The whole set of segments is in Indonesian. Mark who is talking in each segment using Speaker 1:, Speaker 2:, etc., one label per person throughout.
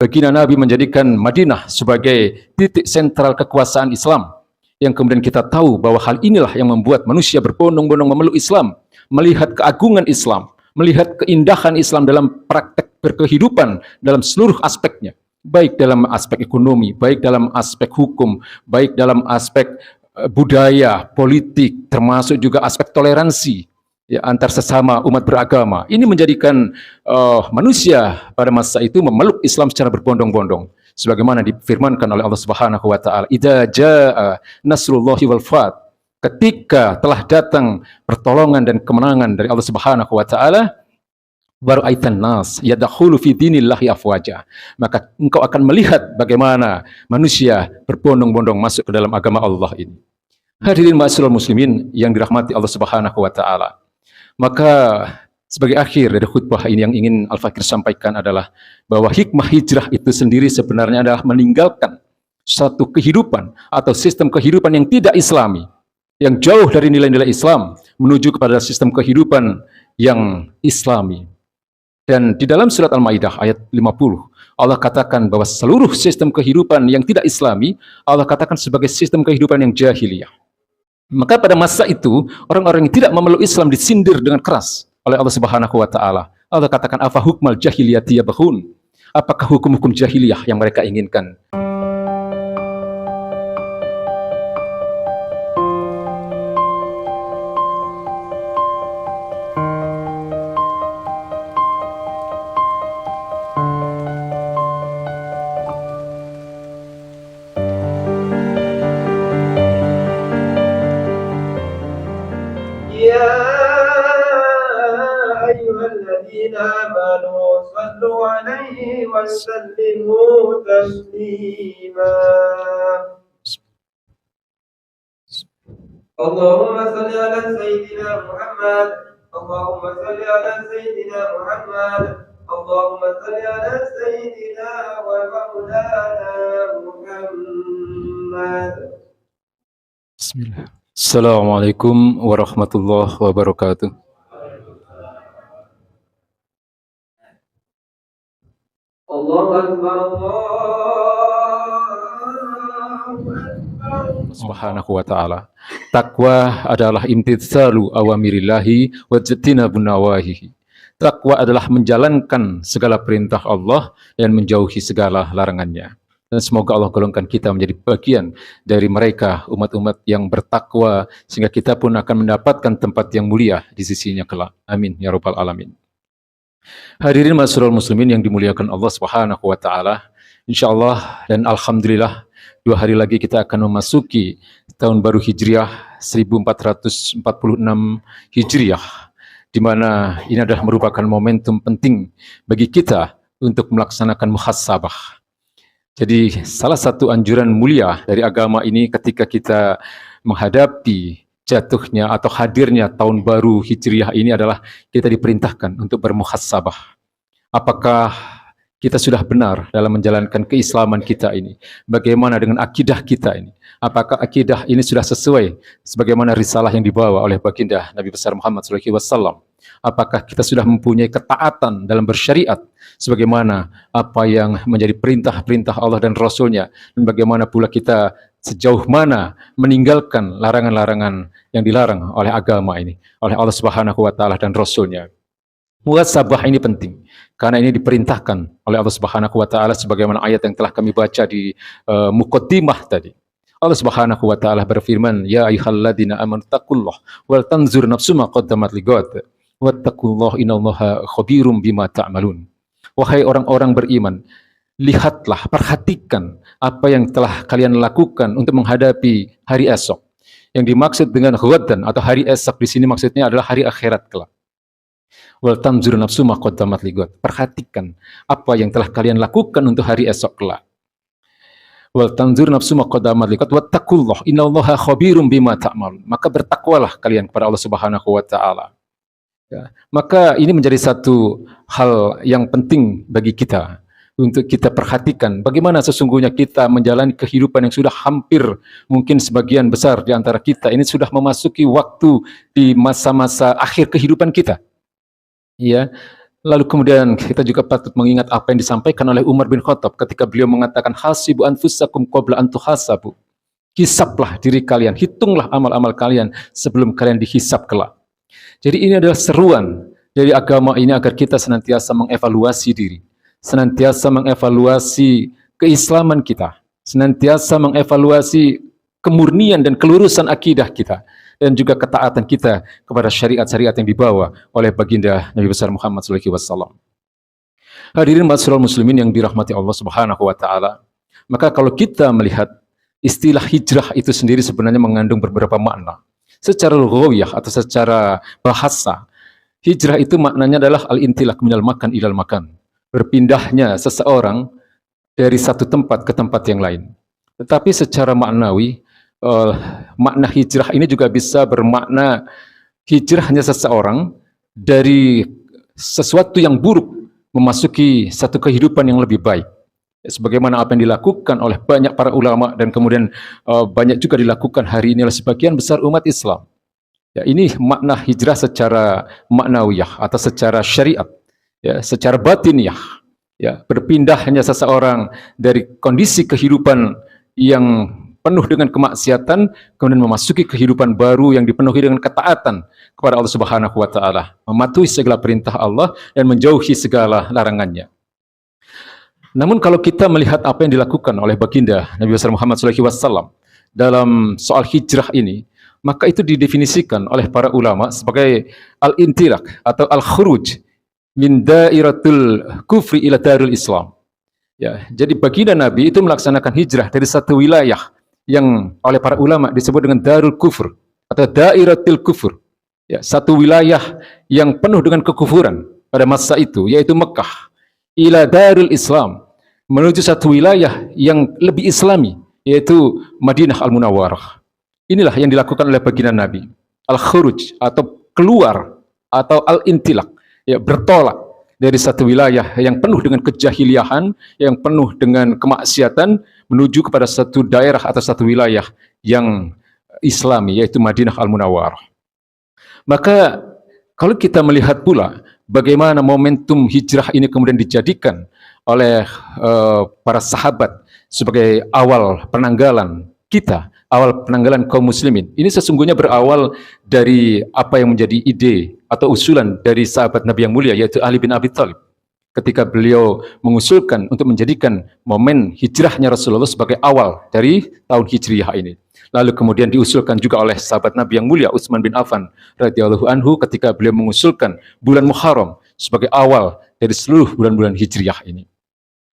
Speaker 1: Baginda Nabi menjadikan Madinah sebagai titik sentral kekuasaan Islam, yang kemudian kita tahu bahwa hal inilah yang membuat manusia berbondong-bondong memeluk Islam, melihat keagungan Islam, melihat keindahan Islam dalam praktek berkehidupan dalam seluruh aspeknya, baik dalam aspek ekonomi, baik dalam aspek hukum, baik dalam aspek budaya, politik, termasuk juga aspek toleransi ya, antar sesama umat beragama. Ini menjadikan manusia pada masa itu memeluk Islam secara berbondong-bondong. Sebagaimana difirmankan oleh Allah Subhanahu wa taala, "Idza jaa nasrullahi wal fath." Ketika telah datang pertolongan dan kemenangan dari Allah Subhanahu wa taala, baru aitan nas yadkhulu fi dinillahi afwaja. Maka engkau akan melihat bagaimana manusia berbondong-bondong masuk ke dalam agama Allah ini. Hadirin ma'asyiral muslimin yang dirahmati Allah Subhanahu wa taala. Maka sebagai akhir dari khutbah ini yang ingin Al-Fakir sampaikan adalah bahwa hikmah hijrah itu sendiri sebenarnya adalah meninggalkan satu kehidupan atau sistem kehidupan yang tidak islami, yang jauh dari nilai-nilai Islam, menuju kepada sistem kehidupan yang islami. Dan di dalam surat Al-Maidah ayat 50, Allah katakan bahwa seluruh sistem kehidupan yang tidak islami, Allah katakan sebagai sistem kehidupan yang jahiliyah. Maka pada masa itu, orang-orang yang tidak memeluk Islam disindir dengan keras oleh Allah Subhanahu wa taala. Allah katakan, afa hukmal jahiliyati yabghun? Apakah hukum-hukum jahiliyah yang mereka inginkan?
Speaker 2: وسلموا تسليما اللهم صل على سيدنا محمد اللهم صل على سيدنا محمد اللهم صل على سيدنا ومولانا محمد
Speaker 1: بسم الله. السلام عليكم ورحمة الله وبركاته. Subhanahu wa ta'ala. Takwa adalah imtitsalu awamirillahi wa jatinabun nawahihi. Takwa adalah menjalankan segala perintah Allah dan menjauhi segala larangannya. Dan semoga Allah golongkan kita menjadi bagian dari mereka, umat-umat yang bertakwa, sehingga kita pun akan mendapatkan tempat yang mulia di sisinya kelak. Amin ya rabbal alamin. Hadirin ma'asyiral muslimin yang dimuliakan Allah Subhanahu wa taala. Insyaallah dan alhamdulillah 2 hari lagi kita akan memasuki tahun baru Hijriah 1446 Hijriah, di mana ini adalah merupakan momentum penting bagi kita untuk melaksanakan muhasabah. Jadi salah satu anjuran mulia dari agama ini ketika kita menghadapi jatuhnya atau hadirnya tahun baru Hijriah ini adalah kita diperintahkan untuk bermuhasabah. Apakah kita sudah benar dalam menjalankan keislaman kita ini? Bagaimana dengan akidah kita ini? Apakah akidah ini sudah sesuai sebagaimana risalah yang dibawa oleh baginda Nabi besar Muhammad SAW? Apakah kita sudah mempunyai ketaatan dalam bersyariat sebagaimana apa yang menjadi perintah-perintah Allah dan Rasul-Nya? Dan bagaimana pula kita sejauh mana meninggalkan larangan-larangan yang dilarang oleh agama ini, oleh Allah Subhanahu wa taala dan Rasul-Nya. Muhasabah ini penting karena ini diperintahkan oleh Allah Subhanahu wa taala sebagaimana ayat yang telah kami baca di muqaddimah tadi. Allah Subhanahu wa taala berfirman, "Ya ayyuhalladzina amanu taqullaha wal tanzur nafsum ma qaddamat lighad wattaqullaha innallaha khabirum bima ta'malun." Wahai orang-orang beriman, lihatlah, perhatikan apa yang telah kalian lakukan untuk menghadapi hari esok. Yang dimaksud dengan ghadan atau hari esok di sini maksudnya adalah hari akhirat kelak. Wal tanzur nafsu ma qaddamat lighad. Perhatikan apa yang telah kalian lakukan untuk hari esok kelak. Wal tanzur nafsu ma qaddamat lighad wattaqullaha innallaha khabirum bima ta'malun. Maka bertakwalah kalian kepada Allah Subhanahu wa taala. Ya, maka ini menjadi satu hal yang penting bagi kita untuk kita perhatikan bagaimana sesungguhnya kita menjalani kehidupan yang sudah hampir mungkin sebagian besar di antara kita ini sudah memasuki waktu di masa-masa akhir kehidupan kita. Ya, Lalu kemudian kita juga patut mengingat apa yang disampaikan oleh Umar bin Khattab ketika beliau mengatakan hasibu anfusakum qabla an tuhasabu. Hisablah diri kalian, hitunglah amal-amal kalian sebelum kalian dihisab kelak. Jadi ini adalah seruan dari agama ini agar kita senantiasa mengevaluasi diri, senantiasa mengevaluasi keislaman kita, senantiasa mengevaluasi kemurnian dan kelurusan akidah kita, dan juga ketaatan kita kepada syariat-syariat yang dibawa oleh baginda Nabi besar Muhammad SAW. Hadirin ma'asyiral muslimin yang dirahmati Allah Subhanahu wa taala. Maka kalau kita melihat istilah hijrah itu sendiri sebenarnya mengandung beberapa makna. Secara lughawiyah atau secara bahasa, hijrah itu maknanya adalah al-intilaq minal makan ilal makan. Berpindahnya seseorang dari satu tempat ke tempat yang lain. Tetapi secara maknawi, makna hijrah ini juga bisa bermakna hijrahnya seseorang dari sesuatu yang buruk memasuki satu kehidupan yang lebih baik. Sebagaimana apa yang dilakukan oleh banyak para ulama dan kemudian banyak juga dilakukan hari ini oleh sebagian besar umat Islam. Ya, ini makna hijrah secara maknawiyah atau secara syariat, ya, secara batiniah. Ya, berpindahnya seseorang dari kondisi kehidupan yang penuh dengan kemaksiatan, kemudian memasuki kehidupan baru yang dipenuhi dengan ketaatan kepada Allah Subhanahu wa taala, mematuhi segala perintah Allah dan menjauhi segala larangannya. Namun kalau kita melihat apa yang dilakukan oleh baginda Nabi besar Muhammad SAW dalam soal hijrah ini, maka itu didefinisikan oleh para ulama sebagai al-intilaq atau al-khuruj min dairatul kufri ila darul Islam. Ya, jadi baginda Nabi itu melaksanakan hijrah dari satu wilayah yang oleh para ulama disebut dengan darul kufur atau dairatul kufur. Ya, satu wilayah yang penuh dengan kekufuran pada masa itu, yaitu Mekah, ila darul Islam, menuju satu wilayah yang lebih islami, yaitu Madinah Al-Munawwarah. Inilah yang dilakukan oleh baginda Nabi, al-khuruj atau keluar atau al-intilaq, ya, bertolak dari satu wilayah yang penuh dengan kejahiliahan, yang penuh dengan kemaksiatan, menuju kepada satu daerah atau satu wilayah yang islami, yaitu Madinah Al-Munawwarah. Maka kalau kita melihat pula bagaimana momentum hijrah ini kemudian dijadikan oleh para sahabat sebagai awal penanggalan kita, awal penanggalan kaum muslimin. Ini sesungguhnya berawal dari apa yang menjadi ide atau usulan dari sahabat Nabi yang mulia, yaitu Ali bin Abi Thalib. Ketika beliau mengusulkan untuk menjadikan momen hijrahnya Rasulullah sebagai awal dari tahun Hijriyah ini. Lalu kemudian diusulkan juga oleh sahabat Nabi yang mulia Utsman bin Affan radhiyallahu anhu ketika beliau mengusulkan bulan Muharram sebagai awal dari seluruh bulan-bulan Hijriyah ini.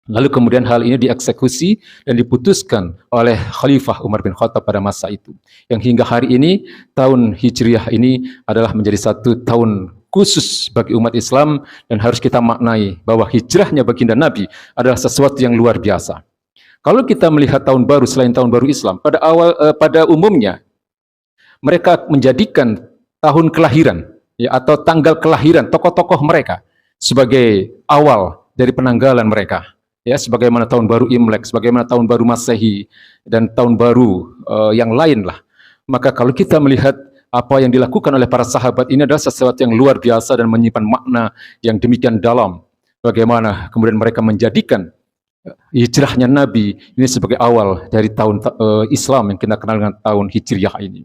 Speaker 1: Lalu kemudian hal ini dieksekusi dan diputuskan oleh Khalifah Umar bin Khattab pada masa itu. Yang hingga hari ini, tahun Hijriyah ini adalah menjadi satu tahun khusus bagi umat Islam dan harus kita maknai bahwa hijrahnya baginda Nabi adalah sesuatu yang luar biasa. Kalau kita melihat tahun baru selain tahun baru Islam, pada umumnya mereka menjadikan tahun kelahiran, ya, atau tanggal kelahiran tokoh-tokoh mereka sebagai awal dari penanggalan mereka. Ya, sebagaimana tahun baru Imlek, sebagaimana tahun baru Masehi, dan tahun baru yang lain lah. Maka kalau kita melihat apa yang dilakukan oleh para sahabat ini adalah sesuatu yang luar biasa dan menyimpan makna yang demikian dalam. Bagaimana kemudian mereka menjadikan hijrahnya Nabi ini sebagai awal dari tahun Islam yang kita kenal dengan tahun Hijriyah ini.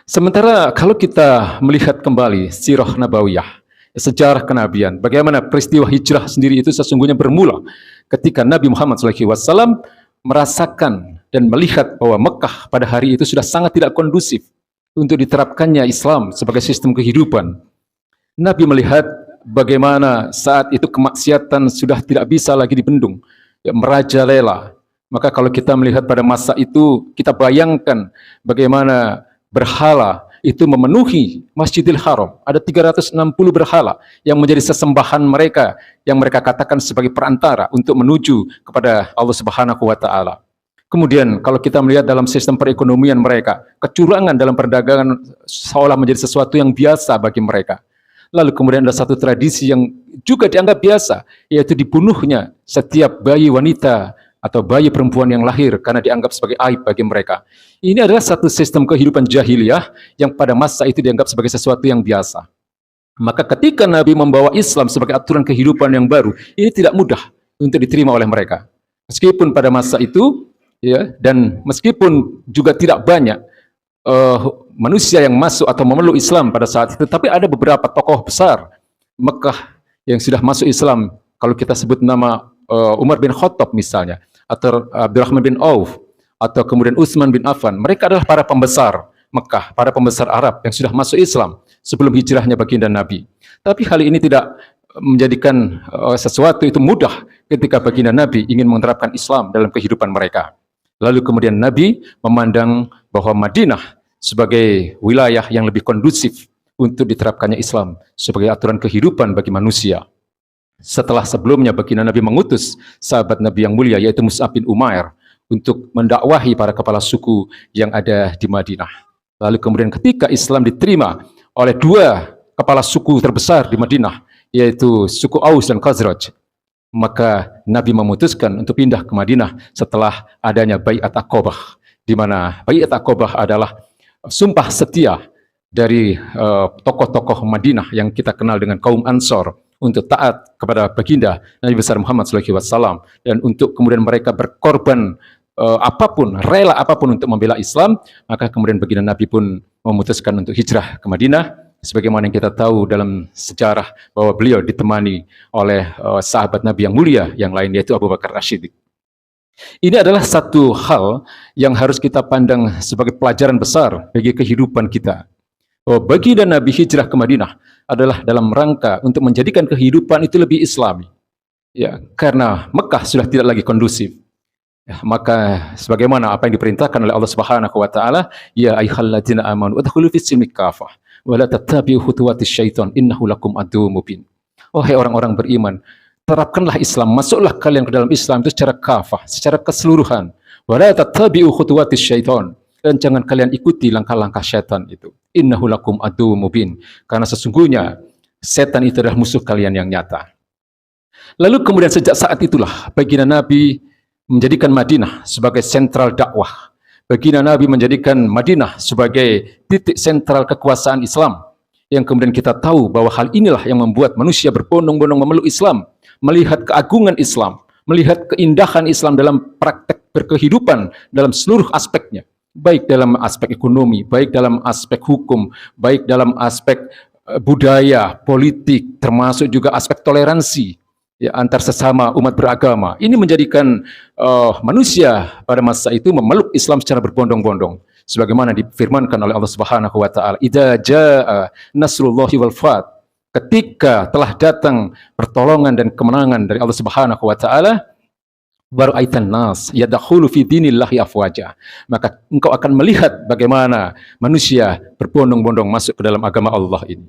Speaker 1: Sementara kalau kita melihat kembali sirah nabawiyah, sejarah kenabian, bagaimana peristiwa hijrah sendiri itu sesungguhnya bermula ketika Nabi Muhammad SAW merasakan dan melihat bahwa Mekah pada hari itu sudah sangat tidak kondusif untuk diterapkannya Islam sebagai sistem kehidupan. Nabi melihat bagaimana saat itu kemaksiatan sudah tidak bisa lagi dibendung, ya, merajalela. Maka kalau kita melihat pada masa itu, kita bayangkan bagaimana berhala itu memenuhi Masjidil Haram. Ada 360 berhala yang menjadi sesembahan mereka, yang mereka katakan sebagai perantara untuk menuju kepada Allah Subhanahu wa taala. Kemudian kalau kita melihat dalam sistem perekonomian mereka, kecurangan dalam perdagangan seolah menjadi sesuatu yang biasa bagi mereka. Lalu kemudian ada satu tradisi yang juga dianggap biasa, yaitu dibunuhnya setiap bayi wanita atau bayi perempuan yang lahir karena dianggap sebagai aib bagi mereka. Ini adalah satu sistem kehidupan jahiliyah yang pada masa itu dianggap sebagai sesuatu yang biasa. Maka ketika Nabi membawa Islam sebagai aturan kehidupan yang baru, ini tidak mudah untuk diterima oleh mereka. Meskipun pada masa itu, ya, dan meskipun juga tidak banyak manusia yang masuk atau memeluk Islam pada saat itu, tapi ada beberapa tokoh besar Mekah yang sudah masuk Islam. Kalau kita sebut nama Umar bin Khattab misalnya, atau Abdurrahman bin Auf, atau kemudian Utsman bin Affan, mereka adalah para pembesar Mekah, para pembesar Arab yang sudah masuk Islam sebelum hijrahnya baginda Nabi. Tapi hal ini tidak menjadikan sesuatu itu mudah ketika baginda Nabi ingin menerapkan Islam dalam kehidupan mereka. Lalu kemudian Nabi memandang bahwa Madinah sebagai wilayah yang lebih kondusif untuk diterapkannya Islam sebagai aturan kehidupan bagi manusia. Setelah sebelumnya baginda Nabi mengutus sahabat Nabi yang mulia yaitu Mus'ab bin Umair untuk mendakwahi para kepala suku yang ada di Madinah. Lalu kemudian ketika Islam diterima oleh dua kepala suku terbesar di Madinah, yaitu suku Aus dan Khazraj, maka Nabi memutuskan untuk pindah ke Madinah setelah adanya Bai'at Aqabah, di mana Bai'at Aqabah adalah sumpah setia dari tokoh-tokoh Madinah yang kita kenal dengan kaum Ansor untuk taat kepada baginda Nabi besar Muhammad SAW, dan untuk kemudian mereka berkorban apapun, rela apapun untuk membela Islam. Maka kemudian baginda Nabi pun memutuskan untuk hijrah ke Madinah, sebagaimana yang kita tahu dalam sejarah bahwa beliau ditemani oleh sahabat Nabi yang mulia yang lain, yaitu Abu Bakar As-Siddiq. Ini adalah satu hal yang harus kita pandang sebagai pelajaran besar bagi kehidupan kita. Bahwa baginda Nabi hijrah ke Madinah adalah dalam rangka untuk menjadikan kehidupan itu lebih Islami. Ya, karena Mekah sudah tidak lagi kondusif. Ya, maka sebagaimana apa yang diperintahkan oleh Allah Subhanahu wa taala, ya ayyuhalladzina amanu udkhulu fis-silmi kafah wa la tattabi'u khutuwatis syaitan innahu lakum aduwwum mubin. Wahai orang-orang beriman, terapkanlah Islam, masuklah kalian ke dalam Islam itu secara kafah, secara keseluruhan. Wa la tattabi'u khutuwatis syaitan, dan jangan kalian ikuti langkah-langkah syaitan itu. Innahu lakum aduwwum mubin, karena sesungguhnya setan itu adalah musuh kalian yang nyata. Lalu kemudian sejak saat itulah baginda Nabi menjadikan Madinah sebagai sentral dakwah. Baginda Nabi menjadikan Madinah sebagai titik sentral kekuasaan Islam, yang kemudian kita tahu bahwa hal inilah yang membuat manusia berbondong-bondong memeluk Islam, melihat keagungan Islam, melihat keindahan Islam dalam praktek berkehidupan dalam seluruh aspeknya, baik dalam aspek ekonomi, baik dalam aspek hukum, baik dalam aspek budaya, politik, termasuk juga aspek toleransi ya, antar sesama umat beragama. Ini menjadikan manusia pada masa itu memeluk Islam secara berbondong-bondong, sebagaimana difirmankan oleh Allah Subhanahu wa taala, "Idza jaa nasrullahi wal fath." Ketika telah datang pertolongan dan kemenangan dari Allah Subhanahu wa taala, baru aitan nas yadkhulu fi dinillahi afwaja, maka engkau akan melihat bagaimana manusia berbondong-bondong masuk ke dalam agama Allah ini.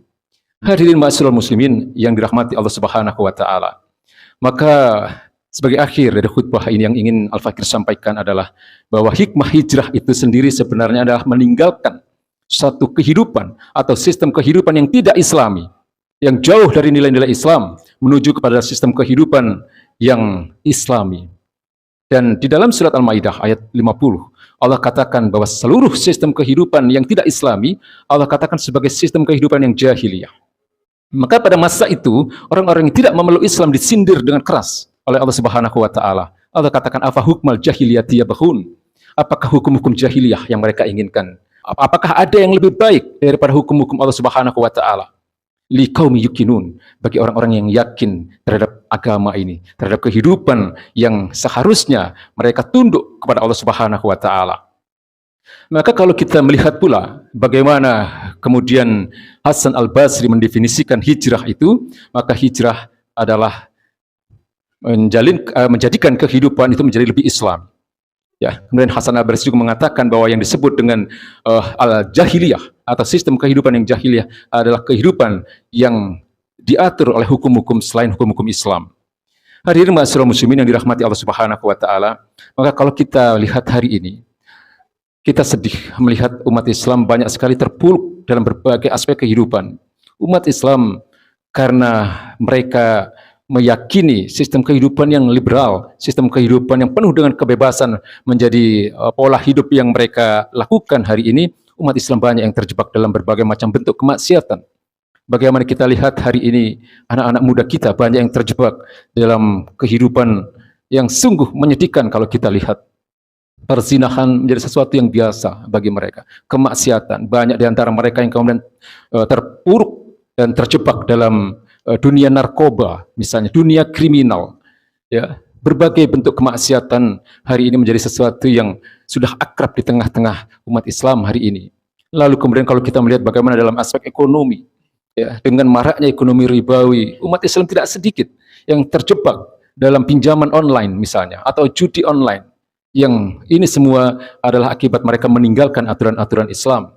Speaker 1: Hadirin ma'asyiral muslimin yang dirahmati Allah Subhanahu wa taala. Maka sebagai akhir dari khutbah ini yang ingin Al-Fakir sampaikan adalah bahwa hikmah hijrah itu sendiri sebenarnya adalah meninggalkan satu kehidupan atau sistem kehidupan yang tidak Islami, yang jauh dari nilai-nilai Islam, menuju kepada sistem kehidupan yang Islami. Dan di dalam surat Al-Maidah ayat 50, Allah katakan bahwa seluruh sistem kehidupan yang tidak Islami, Allah katakan sebagai sistem kehidupan yang jahiliyah. Maka pada masa itu, orang-orang yang tidak memeluk Islam disindir dengan keras oleh Allah Subhanahu wa taala. Allah katakan, afa hukmal jahiliyati yabghun? Apakah hukum-hukum jahiliyah yang mereka inginkan? Apakah ada yang lebih baik daripada hukum-hukum Allah Subhanahu wa taala? Liqaumi yuqinun, bagi orang-orang yang yakin terhadap agama ini, terhadap kehidupan yang seharusnya mereka tunduk kepada Allah Subhanahu wa taala. Maka kalau kita melihat pula bagaimana kemudian Hasan Al-Basri mendefinisikan hijrah itu, maka hijrah adalah menjadikan kehidupan itu menjadi lebih Islam. Ya, kemudian Hasan Al-Basri juga mengatakan bahwa yang disebut dengan al-jahiliyah atau sistem kehidupan yang jahiliyah adalah kehidupan yang diatur oleh hukum-hukum selain hukum-hukum Islam. Hadirin ma'asyiral muslimin yang dirahmati Allah Subhanahu wa taala, maka kalau kita lihat hari ini, kita sedih melihat umat Islam banyak sekali terpuruk dalam berbagai aspek kehidupan. Umat Islam karena mereka meyakini sistem kehidupan yang liberal, sistem kehidupan yang penuh dengan kebebasan menjadi pola hidup yang mereka lakukan hari ini, umat Islam banyak yang terjebak dalam berbagai macam bentuk kemaksiatan. Bagaimana kita lihat hari ini anak-anak muda kita banyak yang terjebak dalam kehidupan yang sungguh menyedihkan kalau kita lihat. Perzinahan menjadi sesuatu yang biasa bagi mereka. Kemaksiatan, banyak di antara mereka yang kemudian terpuruk dan terjebak dalam dunia narkoba, misalnya dunia kriminal. Ya, berbagai bentuk kemaksiatan hari ini menjadi sesuatu yang sudah akrab di tengah-tengah umat Islam hari ini. Lalu kemudian kalau kita melihat bagaimana dalam aspek ekonomi, ya, dengan maraknya ekonomi ribawi, umat Islam tidak sedikit yang terjebak dalam pinjaman online misalnya, atau judi online, yang ini semua adalah akibat mereka meninggalkan aturan-aturan Islam.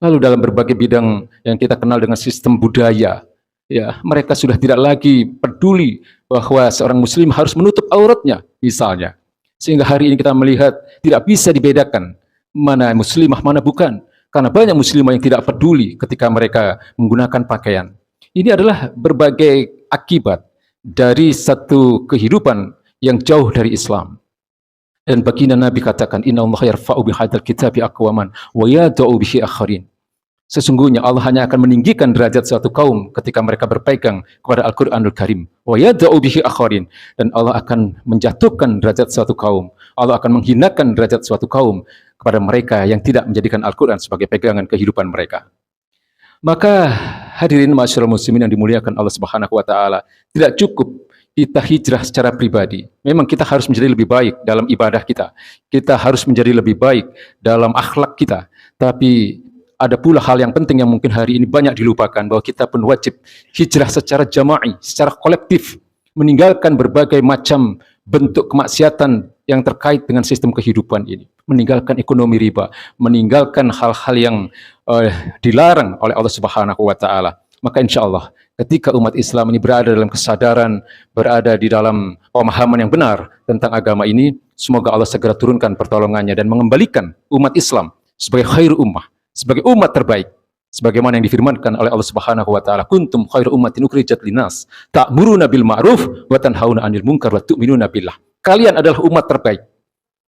Speaker 1: Lalu dalam berbagai bidang yang kita kenal dengan sistem budaya, ya, mereka sudah tidak lagi peduli bahwa seorang muslim harus menutup auratnya misalnya. Sehingga hari ini kita melihat tidak bisa dibedakan mana muslimah, mana bukan. Karena banyak muslimah yang tidak peduli ketika mereka menggunakan pakaian. Ini adalah berbagai akibat dari satu kehidupan yang jauh dari Islam. Dan baginda Nabi katakan, Inna Allah yarfa'u bihadzal kitabi aqwaman wa yada'u bihi akharin. Sesungguhnya Allah hanya akan meninggikan derajat suatu kaum ketika mereka berpegang kepada Al-Quranul Karim. Wa yada'u bihi akharin. Dan Allah akan menjatuhkan derajat suatu kaum. Allah akan menghinakan derajat suatu kaum kepada mereka yang tidak menjadikan Al-Quran sebagai pegangan kehidupan mereka. Maka hadirin masyarakat muslimin yang dimuliakan Allah Subhanahu wa taala, tidak cukup kita hijrah secara pribadi. Memang kita harus menjadi lebih baik dalam ibadah kita. Kita harus menjadi lebih baik dalam akhlak kita. Tapi ada pula hal yang penting yang mungkin hari ini banyak dilupakan, bahwa kita pun wajib hijrah secara jama'i, secara kolektif, meninggalkan berbagai macam bentuk kemaksiatan yang terkait dengan sistem kehidupan ini. Meninggalkan ekonomi riba, meninggalkan hal-hal yang dilarang oleh Allah Subhanahu wa taala. Maka insya Allah ketika umat Islam ini berada dalam kesadaran, berada di dalam pemahaman yang benar tentang agama ini, semoga Allah segera turunkan pertolongannya dan mengembalikan umat Islam sebagai khairu ummah, sebagai umat terbaik, sebagaimana yang difirmankan oleh Allah Subhanahu wa taala, kuntum khairu ummatin ukhrijat linnas ta'muruna bil ma'ruf wa tanhauna 'anil munkar wa tu'minuna billah. Kalian adalah umat terbaik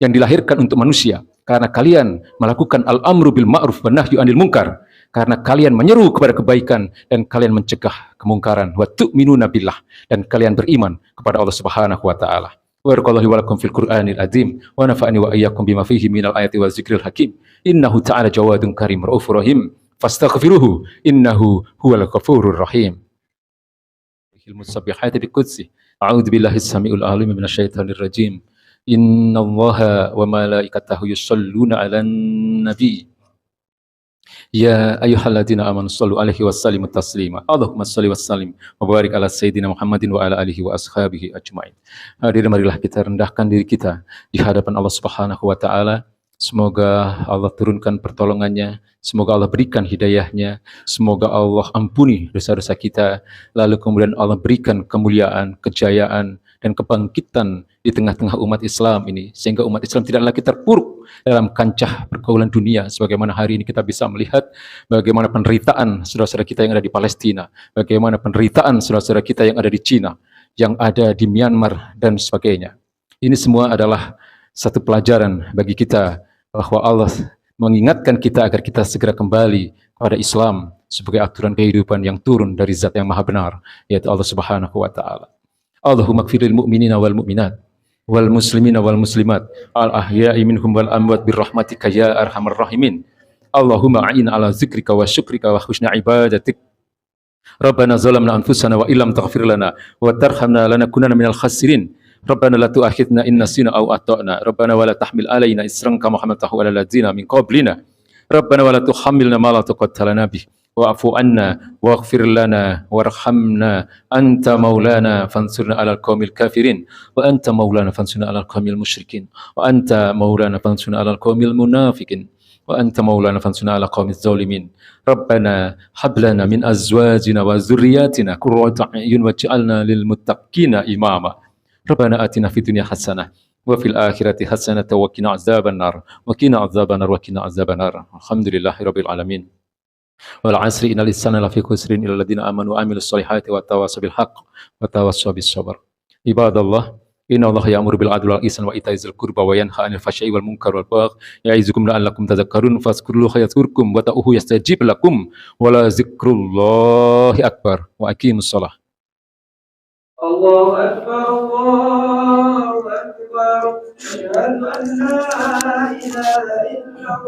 Speaker 1: yang dilahirkan untuk manusia karena kalian melakukan al-amru bil ma'ruf wa nahyu 'anil munkar, karena kalian menyeru kepada kebaikan dan kalian mencegah kemungkaran, wa tu'minuna billah, dan kalian beriman kepada Allah Subhanahu wa taala. Barakallahu wa lakum fil Qur'anil azim wa nafa'ani wa iyyakum bima fihi minal ayati wa zikril hakim. Innahu ta'ala jawadun karim raufur rahim. Fastaghfiruhu innahu huwal ghafurur rahim. Al-musabbihati bi qudsi. A'udzu billahi as-sami'ul 'alim minasyaitonir rajim. Innallaha wa malaikatahu yusholluna 'alan nabi. Ya ayyuhalladzina amanu shallu alaihi wasallimu taslima. Allahumma shalli wassallim wa barik ala sayyidina Muhammadin wa ala alihi wa ashabihi ajmain. Hadirin, marilah kita rendahkan diri kita di hadapan Allah Subhanahu wa taala. Semoga Allah turunkan pertolongannya, semoga Allah berikan hidayahnya, semoga Allah ampuni dosa-dosa kita, lalu kemudian Allah berikan kemuliaan, kejayaan, dan kebangkitan di tengah-tengah umat Islam ini, sehingga umat Islam tidak lagi terpuruk dalam kancah pergaulan dunia, sebagaimana hari ini kita bisa melihat bagaimana penderitaan saudara-saudara kita yang ada di Palestina, bagaimana penderitaan saudara-saudara kita yang ada di Cina, yang ada di Myanmar, dan sebagainya. Ini semua adalah satu pelajaran bagi kita bahwa Allah mengingatkan kita agar kita segera kembali kepada Islam sebagai aturan kehidupan yang turun dari Zat yang Maha Benar, yaitu Allah Subhanahu wa taala. Allahumma ighfiril mu'minina wal mu'minat wal muslimina wal muslimat al ahya'i minhum wal amwat birrahmatika ya arhamar rahimin. Allahumma a'in ala zikrika wa syukrika wa husni ibadatik. Rabbana zalamna anfusana wa illam taghfir lana wa tarhamna lanakunanna minal khasirin. Rabbana la tu'akhidna in nasina aw ata'na. Rabbana wa la tahmil alaina isran kama hamaltahu 'alal ladzina min qablina. Rabbana wa la tuhammilna ma la taqata lana bih. Wa'fu 'anna waghfir lana warhamna anta maulana fansurna 'alal qaumil kafirin wa anta maulana fansurna 'alal qaumil musyrikin wa anta maulana fansurna 'alal qaumil munafiqin wa anta maulana fansurna 'alal qaumiz zalimin. Rabbana hab lana min azwajina wa dzurriyyatina qurrata a'yun waj'alna lil muttaqina imama. Rabbana atina fid dunya hasanah wa fil akhirati hasanah wa qina azabannar wa qina azabannar wa qina azabannar. Alhamdulillahirabbil alamin. Wal 'asri innal insana lafi khusrin illal ladzina amanu wa 'amilus solihati wa tawassaw bil haqq wa tawassaw bis sabr. Ibadallah, Inna Allah ya'muru bil 'adli wal ihsani wa ita'i dzil qurba wa yanha 'anil fahsya'i wal munkari wal baghi ya'izukum la'allakum tadhakkarun fadhkurullaha yadhkurkum wa ta'uhu yastajib lakum wa la dzikrullahi akbar wa aqimus shalah.
Speaker 2: الله أكبر الله أكبر أشهد أن لا إله إلا الله